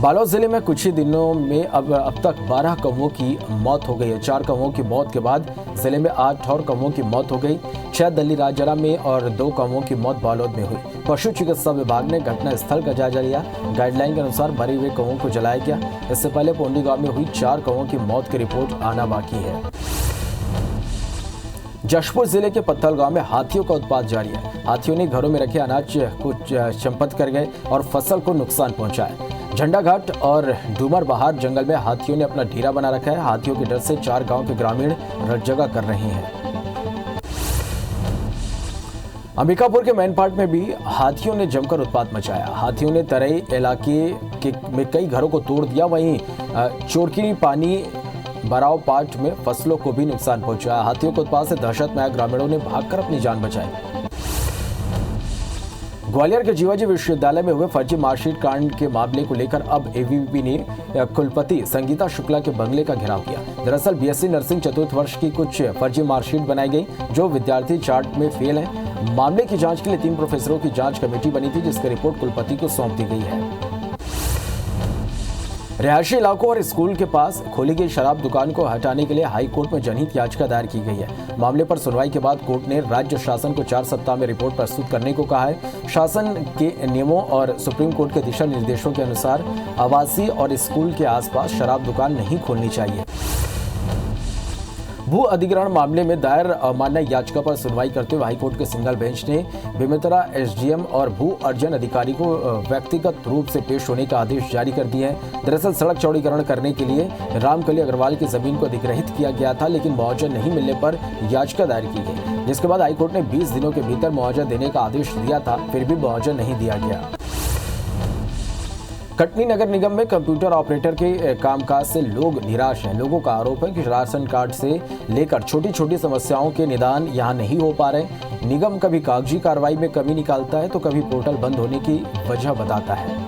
[SPEAKER 1] बालोद जिले में कुछ ही दिनों में अब तक 12 कौवों की मौत हो गई है। 4 कौवों की मौत के बाद जिले में 8 और कौवों की मौत हो गई। 6 दल्ली राजरा में और 2 कौवों की मौत बालोद में हुई। पशु चिकित्सा विभाग ने घटना स्थल का जायजा लिया। गाइडलाइन के अनुसार मरे हुए कौवों को जलाया गया। इससे पहले पोंडी गांव में हुई 4 कौवों की मौत की रिपोर्ट आना बाकी है। जशपुर जिले के पत्थल गांव में हाथियों का उत्पात जारी है। हाथियों ने घरों में रखे अनाज को चंपत कर गए और फसल को नुकसान पहुंचाया। झंडा घाट और डूमर बहार जंगल में हाथियों ने अपना डेरा बना रखा है। हाथियों के डर से 4 गांव के ग्रामीण रतजगा कर रहे हैं। अंबिकापुर के मैनपाट में भी हाथियों ने जमकर उत्पात मचाया। हाथियों ने तराई इलाके में कई घरों को तोड़ दिया। वहीं चोरकी पानी बराव पाट में फसलों को भी नुकसान पहुंचाया। हाथियों के उत्पात से दहशत में आए ग्रामीणों ने भागकर अपनी जान बचाई। ग्वालियर के जीवाजी विश्वविद्यालय में हुए फर्जी मार्कशीट कांड के मामले को लेकर अब एबीवीपी ने कुलपति संगीता शुक्ला के बंगले का घेराव किया। दरअसल बीएससी नर्सिंग चतुर्थ वर्ष की कुछ फर्जी मार्कशीट बनाई गई जो विद्यार्थी चार्ट में फेल हैं। मामले की जांच के लिए 3 प्रोफेसरों की जांच कमेटी बनी थी, जिसकी रिपोर्ट कुलपति को सौंप दी गई है। रिहायशी इलाकों और स्कूल के पास खोली गई शराब दुकान को हटाने के लिए हाई कोर्ट में जनहित याचिका दायर की गई है। मामले पर सुनवाई के बाद कोर्ट ने राज्य शासन को 4 सप्ताह में रिपोर्ट प्रस्तुत करने को कहा है। शासन के नियमों और सुप्रीम कोर्ट के दिशा निर्देशों के अनुसार आवासीय और स्कूल के आसपास शराब दुकान नहीं खोलनी चाहिए। भू अधिग्रहण मामले में दायर अवमानना याचिका पर सुनवाई करते हुए हाईकोर्ट के सिंगल बेंच ने बेमेतरा एसडीएम और भू अर्जन अधिकारी को व्यक्तिगत रूप से पेश होने का आदेश जारी कर दिया है। दरअसल सड़क चौड़ीकरण करने के लिए रामकली अग्रवाल की जमीन को अधिग्रहित किया गया था, लेकिन मुआवजा नहीं मिलने पर याचिका दायर की गई, जिसके बाद हाईकोर्ट ने 20 दिनों के भीतर मुआवजा देने का आदेश दिया था, फिर भी मुआवजा नहीं दिया गया। कटनी नगर निगम में कंप्यूटर ऑपरेटर के कामकाज से लोग निराश हैं। लोगों का आरोप है कि राशन कार्ड से लेकर छोटी छोटी समस्याओं के निदान यहां नहीं हो पा रहे। निगम कभी कागजी कार्रवाई में कमी निकालता है तो कभी पोर्टल बंद होने की वजह बताता है।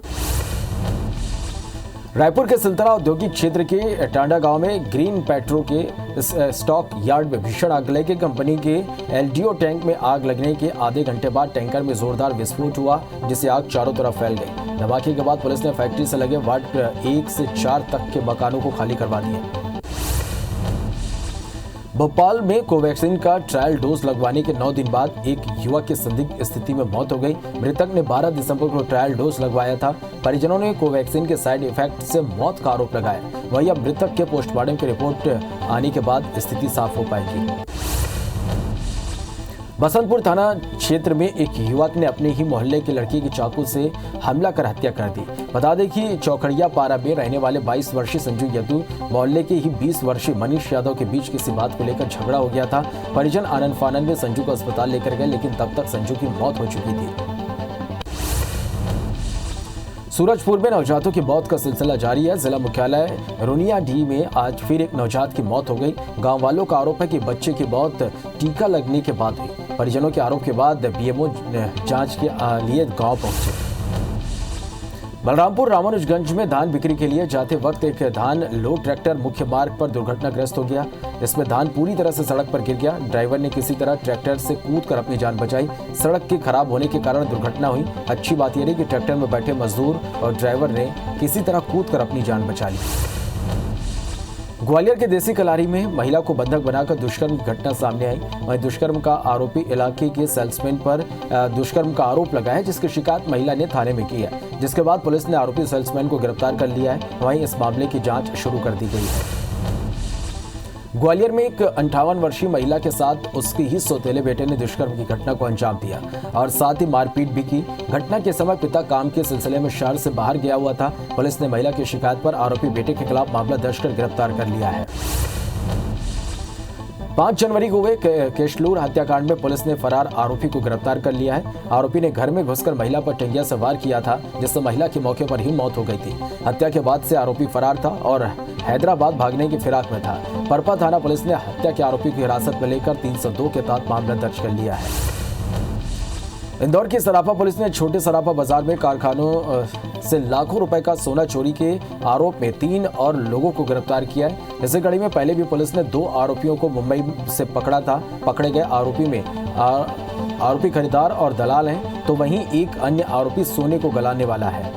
[SPEAKER 1] रायपुर के सिलतरा औद्योगिक क्षेत्र के टांडा गांव में ग्रीन पेट्रो के स्टॉक यार्ड में भीषण आग लगी। कंपनी के एलडीओ टैंक में आग लगने के आधे घंटे बाद टैंकर में जोरदार विस्फोट हुआ, जिससे आग चारों तरफ फैल गई। धमाके के बाद पुलिस ने फैक्ट्री से लगे वार्ड 1 से 4 तक के मकानों को खाली करवा दिया। भोपाल में कोवैक्सीन का ट्रायल डोज लगवाने के 9 दिन बाद एक युवक की संदिग्ध स्थिति में मौत हो गई। मृतक ने 12 दिसंबर को ट्रायल डोज लगवाया था। परिजनों ने कोवैक्सीन के साइड इफेक्ट से मौत का आरोप लगाया। वहीं अब मृतक के पोस्टमार्टम की रिपोर्ट आने के बाद स्थिति साफ हो पाएगी। बसंतपुर थाना क्षेत्र में एक युवक ने अपने ही मोहल्ले की लड़की की चाकू से हमला कर हत्या कर दी। बता दें कि चौखड़िया पारा में रहने वाले 22 वर्षीय संजू यदू मोहल्ले के ही 20 वर्षीय मनीष यादव के बीच किसी बात को लेकर झगड़ा हो गया था। परिजन आनंद फानन में संजू को अस्पताल लेकर गए, लेकिन तब तक संजू की मौत हो चुकी थी। सूरजपुर में नवजातों की मौत का सिलसिला जारी है। जिला मुख्यालय रुनियाडीह में आज फिर एक नवजात की मौत हो गई। गांव वालों का आरोप है कि बच्चे की मौत टीका लगने के बाद हुई। परिजनों के आरोप के बाद बीएमओ जांच के लिए गांव पहुंचे। बलरामपुर रामानुजगंज में धान बिक्री के लिए जाते वक्त एक धान लोड ट्रैक्टर मुख्य मार्ग पर दुर्घटनाग्रस्त हो गया। इसमें धान पूरी तरह से सड़क पर गिर गया। ड्राइवर ने किसी तरह ट्रैक्टर से कूदकर अपनी जान बचाई। सड़क के खराब होने के कारण दुर्घटना हुई। अच्छी बात यह रही कि ट्रैक्टर में बैठे मजदूर और ड्राइवर ने किसी तरह कूदकर अपनी जान बचा ली। ग्वालियर के देसी कलारी में महिला को बंधक बनाकर दुष्कर्म की घटना सामने आई। वहीं दुष्कर्म का आरोपी इलाके के सेल्समैन पर दुष्कर्म का आरोप लगा है, जिसकी शिकायत महिला ने थाने में की है, जिसके बाद पुलिस ने आरोपी सेल्समैन को गिरफ्तार कर लिया है। वहीं इस मामले की जांच शुरू कर दी गई है। ग्वालियर में एक 58 वर्षीय महिला के साथ उसके ही सौतेले बेटे ने दुष्कर्म की घटना को अंजाम दिया और साथ ही मारपीट भी की। घटना के समय पिता काम के सिलसिले में शहर से बाहर गया हुआ था। पुलिस ने महिला की शिकायत पर आरोपी बेटे के खिलाफ मामला दर्ज कर गिरफ्तार कर लिया है। 5 जनवरी को हुए केशलूर हत्याकांड में पुलिस ने फरार आरोपी को गिरफ्तार कर लिया है। आरोपी ने घर में घुसकर महिला पर टंगिया से वार किया था, जिससे महिला की मौके पर ही मौत हो गई थी। हत्या के बाद से आरोपी फरार था और हैदराबाद भागने की फिराक में था। परपा थाना पुलिस ने हत्या के आरोपी को हिरासत में लेकर 302 के तहत मामला दर्ज कर लिया है। इंदौर की सराफा पुलिस ने छोटे सराफा बाजार में कारखानों से लाखों रुपए का सोना चोरी के आरोप में 3 और लोगों को गिरफ्तार किया है। इसी कड़ी में पहले भी पुलिस ने 2 आरोपियों को मुंबई से पकड़ा था। पकड़े गए आरोपी में आरोपी खरीदार और दलाल हैं, तो वहीं एक अन्य आरोपी सोने को गलाने वाला है।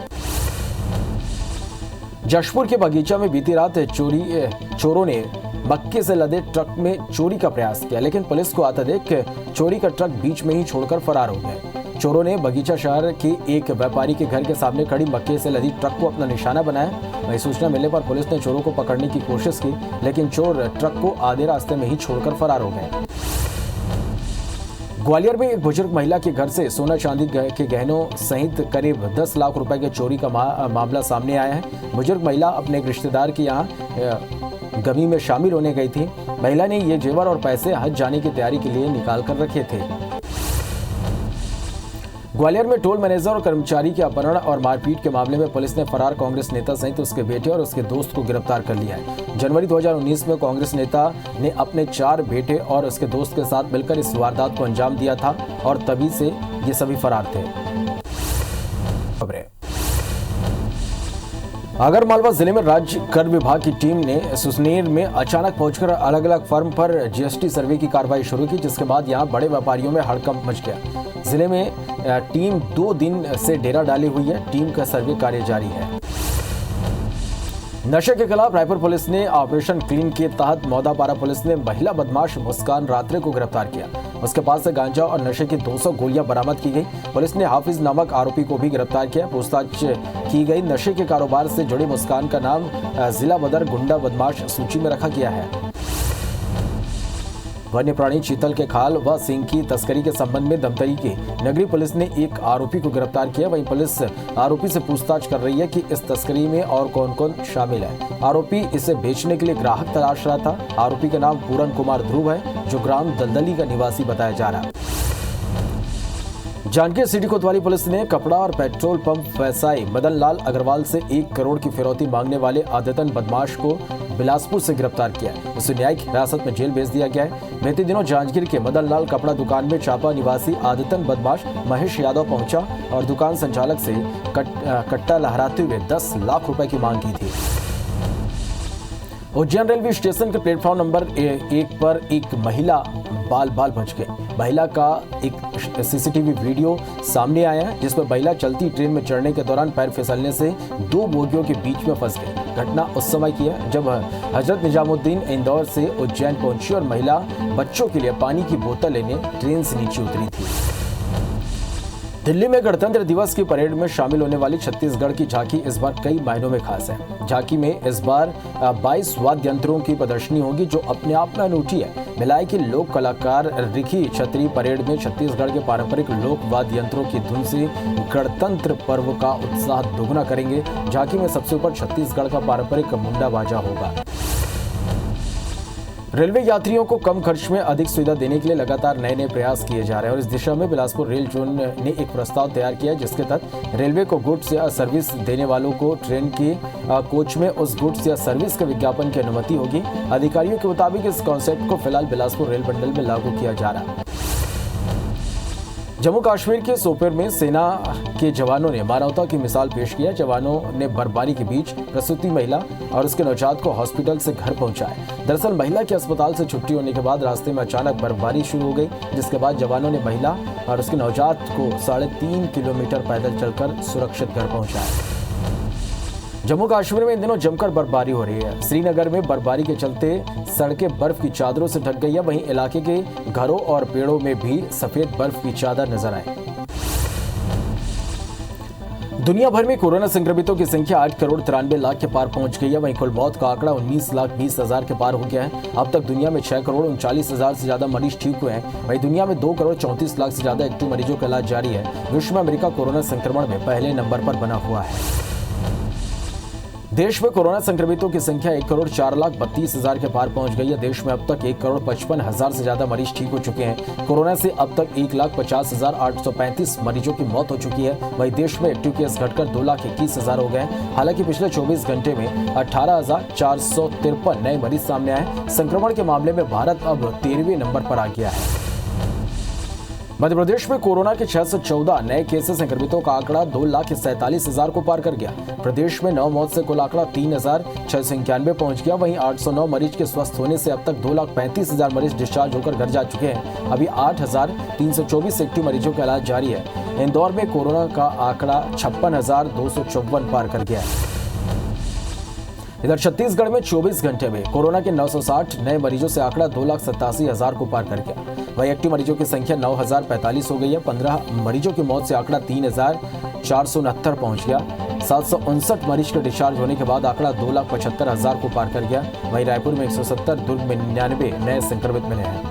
[SPEAKER 1] जशपुर के बगीचा में बीती रात चोरों ने मक्के से लदे ट्रक में चोरी का प्रयास किया, लेकिन पुलिस को आता देख चोरी का ट्रक बीच में ही छोड़कर फरार हो गए। चोरों ने बगीचा शहर के एक व्यापारी के घर के सामने खड़ी मक्के से लदी ट्रक को अपना निशाना बनाया। वहीं सूचना मिलने पर पुलिस ने चोरों को पकड़ने की कोशिश की, लेकिन चोर ट्रक को आधे रास्ते में ही छोड़कर फरार हो गए। ग्वालियर में एक बुजुर्ग महिला के घर से सोना चांदी के गहनों सहित करीब 10 लाख रुपए के चोरी का मामला सामने आया है। बुजुर्ग महिला अपने एक रिश्तेदार के यहाँ गमी में शामिल होने गई थी। महिला ने ये जेवर और पैसे हज जाने की तैयारी के लिए निकाल कर रखे थे। ग्वालियर में टोल मैनेजर और कर्मचारी के अपहरण और मारपीट के मामले में पुलिस ने फरार कांग्रेस नेता सहित उसके बेटे और उसके दोस्त को गिरफ्तार कर लिया है। जनवरी 2019 में कांग्रेस नेता ने अपने 4 बेटे और उसके दोस्त के साथ मिलकर इस वारदात को अंजाम दिया था और तभी से ये सभी फरार थे। खबरें। आगरमालवा जिले में राज्य कर विभाग की टीम ने सुसनेर में अचानक पहुंचकर अलग अलग फर्म पर जीएसटी सर्वे की कार्रवाई शुरू की, जिसके बाद यहां बड़े व्यापारियों में हड़कंप मच गया। जिले में टीम 2 दिन से डेरा डाली हुई है। टीम का सर्वे कार्य जारी है। नशे के खिलाफ रायपुर पुलिस ने ऑपरेशन क्लीन के तहत मौदापारा पुलिस ने महिला बदमाश मुस्कान रात्रे को गिरफ्तार किया। उसके पास से गांजा और नशे की 200 गोलियां बरामद की गई। पुलिस ने हाफिज नामक आरोपी को भी गिरफ्तार किया। पूछताछ की गई। नशे के कारोबार से जुड़ी मुस्कान का नाम जिला बदर गुंडा बदमाश सूची में रखा गया है। वन्य प्राणी चीतल के खाल व सींग की तस्करी के संबंध में धमतरी की नगरी पुलिस ने एक आरोपी को गिरफ्तार किया। वहीं पुलिस आरोपी से पूछताछ कर रही है कि इस तस्करी में और कौन कौन शामिल है। आरोपी इसे बेचने के लिए ग्राहक तलाश रहा था। आरोपी का नाम पूरन कुमार ध्रुव है, जो ग्राम दलदली का निवासी बताया जा रहा है। जांजगीर सिटी कोतवाली पुलिस ने कपड़ा और पेट्रोल पंप व्यवसायी मदन लाल अग्रवाल से 1 करोड़ की फिरौती मांगने वाले आदतन बदमाश को बिलासपुर से गिरफ्तार किया है। उसे न्यायिक हिरासत में जेल भेज दिया गया है। बीते दिनों जांजगीर के मदन लाल कपड़ा दुकान में चापा निवासी आदतन बदमाश महेश यादव पहुंचा और दुकान संचालक से कट्टा लहराते हुए 10 लाख रुपए की मांग की थी। उज्जैन रेलवे स्टेशन के प्लेटफॉर्म नंबर 1 पर एक महिला बाल बच गई। महिला का एक सीसीटीवी वीडियो सामने आया है, जिसमें महिला चलती ट्रेन में चढ़ने के दौरान पैर फिसलने से 2 बोगियों के बीच में फंस गई। घटना उस समय की है जब हजरत निजामुद्दीन इंदौर से उज्जैन पहुंची और महिला बच्चों के लिए पानी की बोतल लेने ट्रेन से नीचे उतरी थी। दिल्ली में गणतंत्र दिवस की परेड में शामिल होने वाली छत्तीसगढ़ की झांकी इस बार कई मायनों में खास है। झांकी में इस बार 22 वाद्य यंत्रों की प्रदर्शनी होगी, जो अपने आप में अनूठी है। भिलाई की लोक कलाकार रिखी छतरी परेड में छत्तीसगढ़ के पारंपरिक लोक वाद्य यंत्रों की धुन से गणतंत्र पर्व का उत्साह दोगुना करेंगे। झांकी में सबसे ऊपर छत्तीसगढ़ का पारंपरिक मुंडा बाजा होगा। रेलवे यात्रियों को कम खर्च में अधिक सुविधा देने के लिए लगातार नए प्रयास किए जा रहे हैं और इस दिशा में बिलासपुर रेल जोन ने एक प्रस्ताव तैयार किया, जिसके तहत रेलवे को गुड्स या सर्विस देने वालों को ट्रेन के कोच में उस गुड्स या सर्विस के विज्ञापन की अनुमति होगी। अधिकारियों के मुताबिक इस कॉन्सेप्ट को फिलहाल बिलासपुर रेल मंडल में लागू किया जा रहा है। जम्मू कश्मीर के सोपोर में सेना के जवानों ने मानवता की मिसाल पेश किया। जवानों ने बर्फबारी के बीच प्रसूति महिला और उसके नवजात को हॉस्पिटल से घर पहुंचाया। दरअसल महिला के अस्पताल से छुट्टी होने के बाद रास्ते में अचानक बर्फबारी शुरू हो गई, जिसके बाद जवानों ने महिला और उसके नवजात को 3.5 किलोमीटर पैदल चलकर सुरक्षित घर पहुंचाया। जम्मू कश्मीर में इन दिनों जमकर बर्फबारी हो रही है। श्रीनगर में बर्फबारी के चलते सड़कें बर्फ की चादरों से ढक गई है। वहीं इलाके के घरों और पेड़ों में भी सफेद बर्फ की चादर नजर आई। दुनिया भर में कोरोना संक्रमितों की संख्या 8 करोड़ 93 लाख के पार पहुंच गई है। वहीं कुल मौत का आंकड़ा 19 लाख 20 हजार के पार हो गया है। अब तक दुनिया में 6 करोड़ 39 हजार से ज्यादा मरीज ठीक हुए हैं। वहीं दुनिया में 2 करोड़ 34 लाख से ज्यादा एक्टिव मरीजों का इलाज जारी है। विश्व में अमेरिका कोरोना संक्रमण में पहले नंबर पर बना हुआ है। देश में कोरोना संक्रमितों की संख्या 1 करोड़ 4 लाख 32 हजार के पार पहुंच गई है। देश में अब तक 1 करोड़ 55 हजार से ज्यादा मरीज ठीक हो चुके हैं। कोरोना से अब तक 1,50,835 मरीजों की मौत हो चुकी है। वहीं देश में एक्टिव केस घटकर 2,21,000 हो गए। हालांकि पिछले 24 घंटे में 18,453 नए मरीज सामने आए। संक्रमण के मामले में भारत अब 13वें नंबर पर आ गया है। मध्य प्रदेश में कोरोना के 614 नए केसेस संक्रमितों का आंकड़ा 2,47,000 को पार कर गया। प्रदेश में 9 मौत से कुल आंकड़ा 3,691 पहुंच गया। वहीं 809 मरीज के स्वस्थ होने से अब तक 2,35,000 मरीज डिस्चार्ज होकर घर जा चुके हैं। अभी 8,324 एक्टिव मरीजों का इलाज जारी है। इंदौर में कोरोना का आंकड़ा 56,254 पार कर गया है। इधर छत्तीसगढ़ में 24 घंटे में कोरोना के 960 नए मरीजों से आंकड़ा 2,87,000 को पार कर गया। वहीं एक्टिव मरीजों की संख्या 9,045 हो गई है। 15 मरीजों की मौत से आंकड़ा 3,469 पहुंच गया। 759 मरीज के डिस्चार्ज होने के बाद आंकड़ा 2,75,000 को पार कर गया। वहीं रायपुर में 170, दुर्ग में 99 नए संक्रमित मिले हैं।